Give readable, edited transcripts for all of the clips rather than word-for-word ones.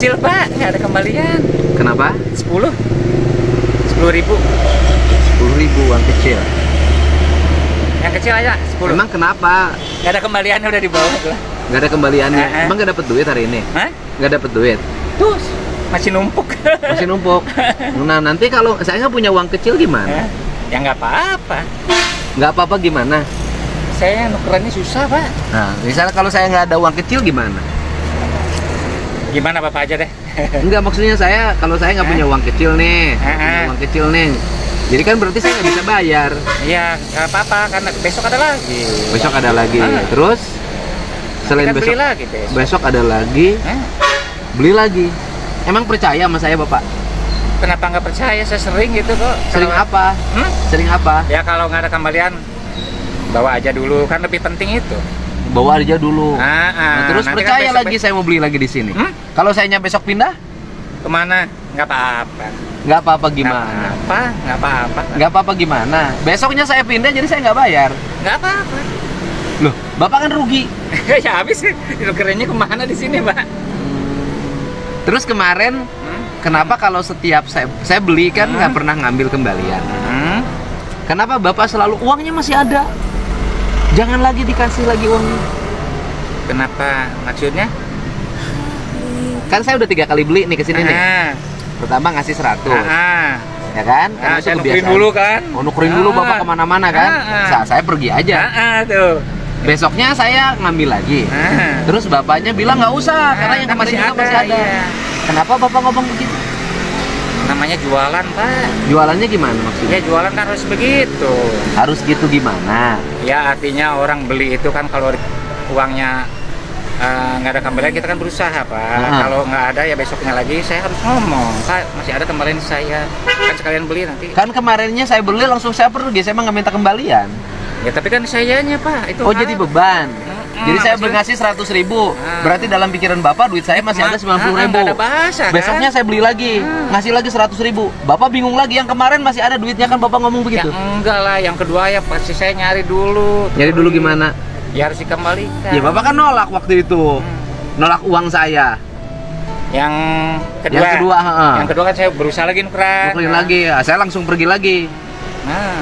Kecil Pak, nggak ada kembalian. Kenapa? 10.000. 10.000 uang kecil. Yang kecil aja 10. Emang kenapa? Nggak ada kembaliannya, udah di bawah tuh. Nggak ada kembaliannya? Eh. Emang nggak dapet duit hari ini? Hah? Nggak dapet duit? Tuh, masih numpuk. Masih numpuk. Nah nanti kalau saya nggak punya uang kecil gimana? Ya nggak apa-apa. Nggak apa-apa gimana? Saya nukerannya susah Pak. Nah misalnya kalau saya nggak ada uang kecil gimana? Gimana Bapak aja deh. Enggak, maksudnya saya kalau saya nggak punya uang kecil nih, nggak punya uang kecil nih. Jadi kan berarti saya nggak bisa bayar. Iya, nggak apa-apa karena besok ada lagi. Besok ada lagi. Terus selain Kita besok, beli lagi besok. besok ada lagi, beli lagi. Emang percaya sama saya Bapak? Kenapa nggak percaya? Saya sering gitu kok. Sering Kalau- apa? Hmm? Sering apa? Ya kalau nggak ada kembalian, bawa aja dulu, kan lebih penting itu. Bawa aja dulu. Nah, Terus nanti kan percaya besok- lagi saya mau beli lagi di sini. Hmm? Kalau sayanya besok pindah, Kemana? Nggak apa-apa. nggak apa-apa gimana? Nggak apa-apa. Nggak apa-apa gimana? Besoknya saya pindah jadi saya nggak bayar. Nggak apa-apa. Loh, Bapak kan rugi. Ya habis, kerennya kemana di sini, Pak? Terus kemarin kenapa kalau setiap saya beli kan nggak pernah ngambil kembalian? Kenapa Bapak selalu uangnya masih ada? Jangan lagi dikasih lagi uangnya. Kenapa? Maksudnya? Kan saya udah 3 kali beli nih ke sini nih. Ah, Pertama ngasih 100, ya kan? Ah, itu saya nukerin kebiasaan. dulu kan? Oh, nukerin dulu Bapak kemana-mana kan? Saya pergi aja. Tuh. Besoknya saya ngambil lagi. Terus bapaknya bilang nggak usah karena yang kan kemarin juga masih ada. iya. Kenapa Bapak ngomong begitu? Namanya jualan, Pak. Jualannya gimana maksudnya? Ya jualan kan harus begitu. Harus gitu gimana? Ya artinya orang beli itu kan kalau uangnya nggak ada kembalian, kita kan berusaha Pak. Kalau nggak ada ya besoknya lagi saya harus ngomong, Pak masih ada kembalian saya, kan sekalian beli nanti. Kan kemarinnya saya beli langsung saya pergi, saya emang nggak minta kembalian. Ya tapi kan sayanya Pak itu. Oh jadi beban. Jadi saya maksudnya- ngasih 100.000. Berarti dalam pikiran Bapak duit saya masih ada 90.000. Nggak ada bahasa kan? Besoknya saya beli lagi, ngasih lagi 100.000. Bapak bingung lagi, yang kemarin masih ada duitnya kan Bapak ngomong Ya begitu. enggak lah, yang kedua ya pasti saya nyari dulu. Nyari dulu gimana? Ya harus dikembalikan. Ya Bapak kan nolak waktu itu. Nolak uang saya. Yang kedua. Yang kedua, Yang kedua kan saya berusaha lagi nukeran. Nukerin lagi, ya, saya langsung pergi lagi. Nah.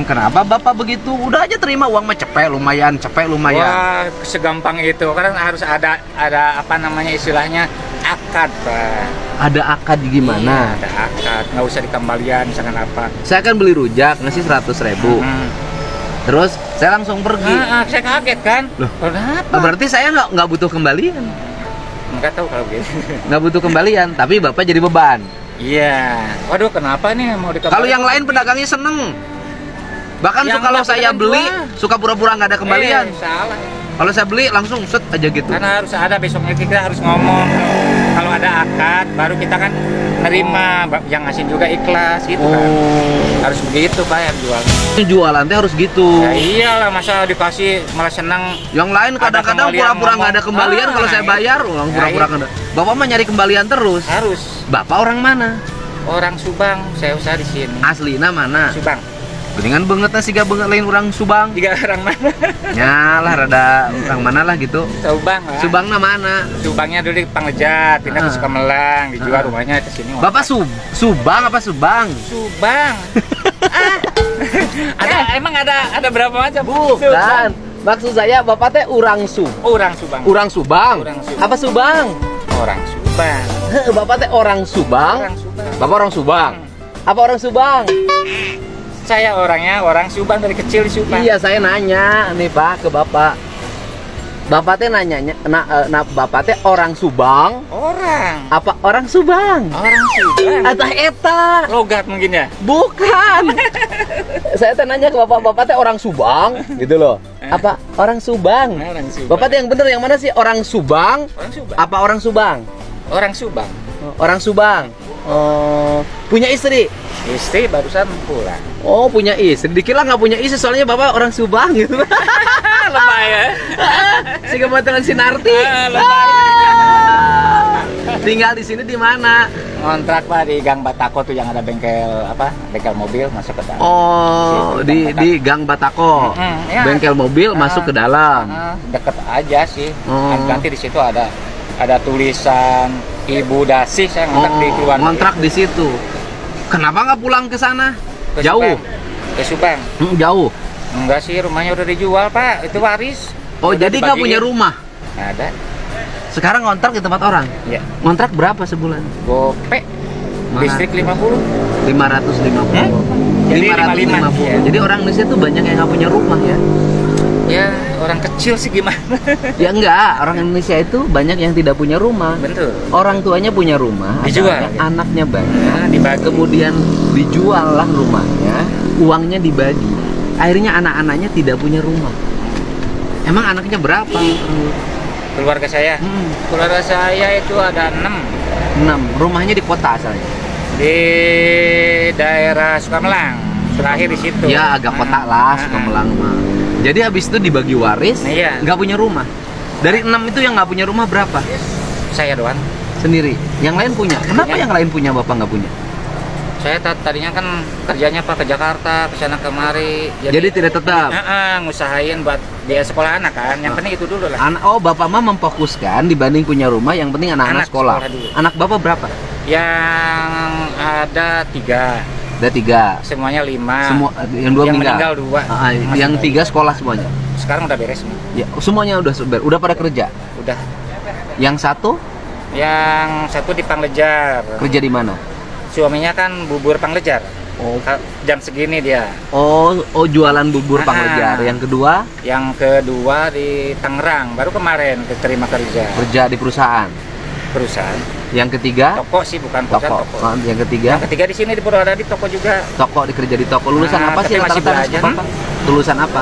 Kenapa Bapak begitu? Udah aja terima uang mah cepet lumayan. Wah, segampang itu. Karena harus ada apa namanya istilahnya akad, Pak. Ada akad gimana? Iya, ada akad, nggak usah dikembalian misalkan apa. Saya kan beli rujak ngasih 100.000. Terus saya langsung pergi. Saya kaget kan. Loh, kenapa? berarti saya nggak butuh kembalian. Nggak tahu kalau gitu. Nggak butuh kembalian, tapi Bapak jadi beban. Iya. Waduh, kenapa nih mau dikembalikan? Kalau yang lain pedagangnya seneng. Bahkan Yang kalau nggak saya pedagang beli gua. suka pura-pura nggak ada kembalian. Salah. Kalau saya beli langsung set aja gitu. Karena harus ada, besoknya kita harus ngomong. Kalau ada akad, baru kita kan nerima, yang ngasih juga ikhlas gitu kan. Harus begitu Pak yang jual. Jualan teh harus gitu. Ya iyalah, masa dikasih malah senang. Yang lain kadang-kadang kembalian pura-pura nggak ada ngomong. kembalian, kalau saya bayar uang pura-pura nggak ada. Bapak mah nyari kembalian terus. Harus. Bapak orang mana? Orang Subang, saya usaha di sini. Aslina mana? Subang. Beningan banget sih gak banget lain orang Subang. Tiga orang mana? Nyalah rada orang mana lah gitu. Subang lah. Subangna mana? Subangnya dulu di Panglejat, pindah ke Sukamelang, dijual rumahnya ke sini. Bapak Subang apa Subang? Subang. Emang ada berapa macam? Bukan. Maksud saya Bapak teh orang Orang Subang. Orang Subang. Orang Subang. Apa Subang? Orang Subang. Bapak teh orang Subang. Orang Subang. Bapak orang Subang. Apa orang Subang? Saya orangnya orang Subang dari kecil di Subang. Iya, saya nanya nih Pak ke Bapak. Bapak teh nanyanya, Bapak teh orang Subang. Orang. Apa orang Subang? Orang Subang. Eta. Logat mungkin ya? Bukan. Saya teh nanya ke Bapak teh orang Subang, gitu loh. Apa orang Subang? Orang Subang. Bapak teh yang bener yang mana sih? Orang Subang? Orang Subang. Apa orang Subang? Orang Subang. Orang Subang. Punya istri? Istri barusan pulang. Oh, punya istri. Dikira nggak punya istri soalnya Bapak orang Subang gitu. Lebay ya? Si kebetulan si Narti. Tinggal di sini di mana? Ngontrak Pak di Gang Batako tuh yang ada bengkel bengkel mobil masuk ke dalam. Oh, di Gang Batako. Ya. Bengkel mobil masuk ke dalam. Deket aja sih. Oh. Nanti di situ ada tulisan Ibu Dasih saya ngontrak di keluar. Ngontrak di situ. Kenapa nggak pulang ke sana? Ke Jauh. Subang. Ke Subang. Jauh. Enggak sih, rumahnya udah dijual, Pak. Itu waris. Oh, Udah jadi nggak punya dibagiin. rumah. Ada. Sekarang ngontrak di tempat orang. Ya. Ngontrak berapa sebulan? Gope. Mana? Listrik 50. 550. Jadi 550. 55, ya. Jadi orang Indonesia tuh banyak yang nggak punya rumah ya. Ya, orang kecil sih gimana? Ya enggak, orang Indonesia itu banyak yang tidak punya rumah. Betul. Orang tuanya punya rumah, Dijual, asalnya ya? anaknya banyak, Nah, dibagi. kemudian dijual lah rumahnya, uangnya dibagi. Akhirnya anak-anaknya tidak punya rumah. Emang anaknya berapa? Keluarga saya. Keluarga saya itu ada 6 6. Rumahnya di kota asalnya. di daerah Sukamelang. Terakhir di situ. Ya agak kota lah, Sukamelang mah. Jadi habis itu dibagi waris, Nah, iya. nggak punya rumah. Dari 6 itu yang nggak punya rumah berapa? Saya doang. Sendiri. Yang lain punya. Kenapa Punya. yang lain punya bapak nggak punya? Saya tadinya kan kerjanya Pak ke Jakarta, ke sana kemari. Jadi tidak tetap. Ngusahain buat biaya sekolah anak kan. Yang penting itu dulu lah. Oh, bapak mah memfokuskan dibanding punya rumah, yang penting anak-anak Anak sekolah. sekolah dulu. Anak bapak berapa? Yang ada 3, Ada 3. semuanya 5. Semua yang 2 yang meninggal. 2. Yang 3 sekolah semuanya. Sekarang udah beres semua. Ya, semuanya udah pada kerja. Udah. Yang satu Yang satu di Panglejar. kerja di mana? Suaminya kan bubur Panglejar. Oh, Jam segini dia. oh jualan bubur Ah. Panglejar. Yang kedua Yang kedua di Tangerang. Baru kemarin keterima kerja di perusahaan. perusahaan. Yang ketiga Toko sih, bukan perusahaan, toko. toko. Yang ketiga Yang ketiga di sini di Purwodadi toko juga. toko, dikerja di toko. Lulusan Nah, apa sih tapi masih rata-rata belajar. bapak? Lulusan apa?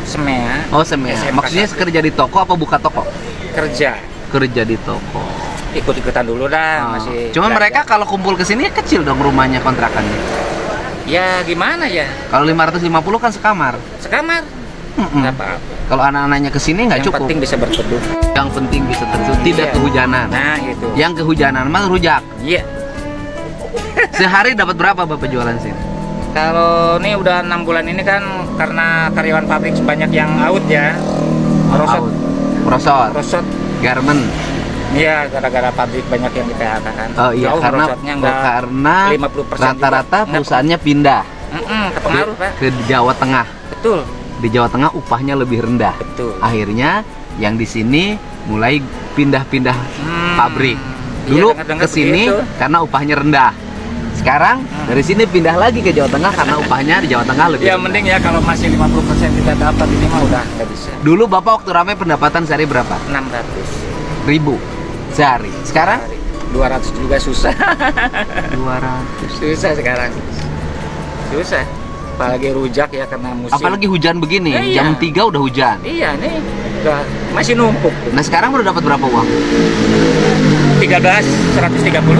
SMEA. Oh, SMEA. SMK Maksudnya 1. kerja di toko apa buka toko? Kerja. Kerja di toko. Ikut-ikutan dulu dah, masih. Cuma belajar. mereka kalau kumpul ke sini kecil dong rumahnya kontrakannya. Ya gimana ya? Kalau 550 kan sekamar. Sekamar. Mm-mm. Nggak apa-apa. Kalau anak-anaknya ke sini nggak Yang cukup. penting bisa berteduh. Yang penting bisa terjun, tidak Iya. kehujanan. Nah, itu. Yang kehujanan mah rujak. Iya. Sehari dapat berapa bapak jualan sini? Kalau ini udah 6 bulan ini kan karena karyawan pabrik banyak yang out ya. Merosot. Out. Merosot. Merosot. Garment. Iya, gara-gara pabrik banyak yang di PHK kan. Oh iya, Jauh karena merosotnya nggak karena 50% rata-rata juga. perusahaannya pindah Kepengaruh, Pak. ke Jawa Tengah. Betul. Di Jawa Tengah upahnya lebih rendah. Betul. Akhirnya yang di sini mulai pindah-pindah pabrik. Iya, Dulu dengar-dengar ke sini begitu. karena upahnya rendah. Sekarang dari sini pindah lagi ke Jawa Tengah karena upahnya di Jawa Tengah lebih Ya rendah. mending ya kalau masih 50% kita dapat ini mah udah nggak bisa. Dulu bapak waktu ramai pendapatan sehari berapa? 600 Ribu sehari. Sekarang 200 juga susah. 200. Susah sekarang. Susah. Apalagi rujak ya karena musim. Apalagi hujan begini, Ya, iya. jam 3 udah hujan. Iya nih, udah masih numpuk. Nah sekarang udah dapat berapa uang? 13 130.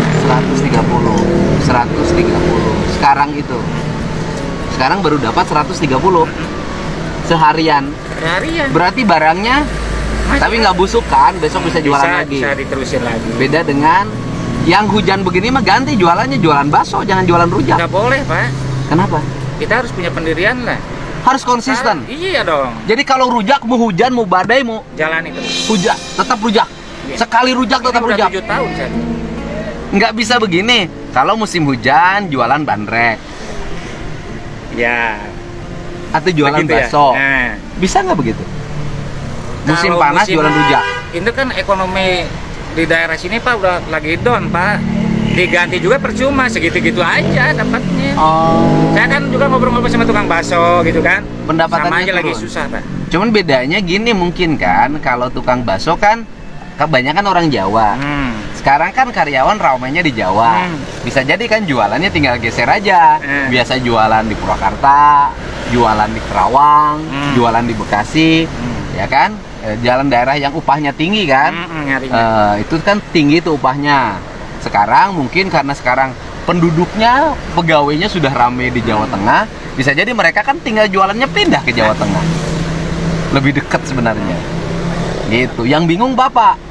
130. Sekarang itu. Sekarang baru dapat 130 seharian. Harian. Berarti barangnya tapi nggak busuk kan, besok bisa jualan lagi. Bisa diterusin lagi. Beda dengan yang hujan begini mah ganti jualannya jualan bakso, jangan jualan rujak. Nggak boleh, Pak. Kenapa? Kita harus punya pendirian lah. Harus konsisten. Iya dong. Jadi kalau rujak mau hujan mau badai mau Jalan itu. rujak, tetap rujak. Iya. Sekali rujak tetap Ini udah rujak. 7 tahun saya. Nggak bisa begini. Kalau musim hujan jualan bandrek Ya. atau jualan begitu ya. bakso. Nah, Bisa nggak begitu? Musim kalau panas jualan rujak. Itu kan ekonomi di daerah sini Pak udah lagi down Pak. Diganti juga percuma, segitu-gitu aja dapatnya. Oh. Saya kan juga ngobrol-ngobrol sama tukang bakso gitu kan. Pendapatannya Sama aja lagi turun. susah Pak. Cuman bedanya gini mungkin kan, kalau tukang bakso kan kebanyakan orang Jawa. Sekarang kan karyawan ramainya di Jawa. Bisa jadi kan jualannya tinggal geser aja. Biasa jualan di Purwakarta, jualan di Kerawang, jualan di Bekasi, ya kan? Jalan daerah yang upahnya tinggi kan? Nyarinya. Itu kan tinggi tuh upahnya. Sekarang mungkin karena sekarang penduduknya, pegawainya sudah ramai di Jawa Tengah, bisa jadi mereka kan tinggal jualannya pindah ke Jawa Tengah. Lebih dekat sebenarnya. Gitu. Yang bingung Bapak,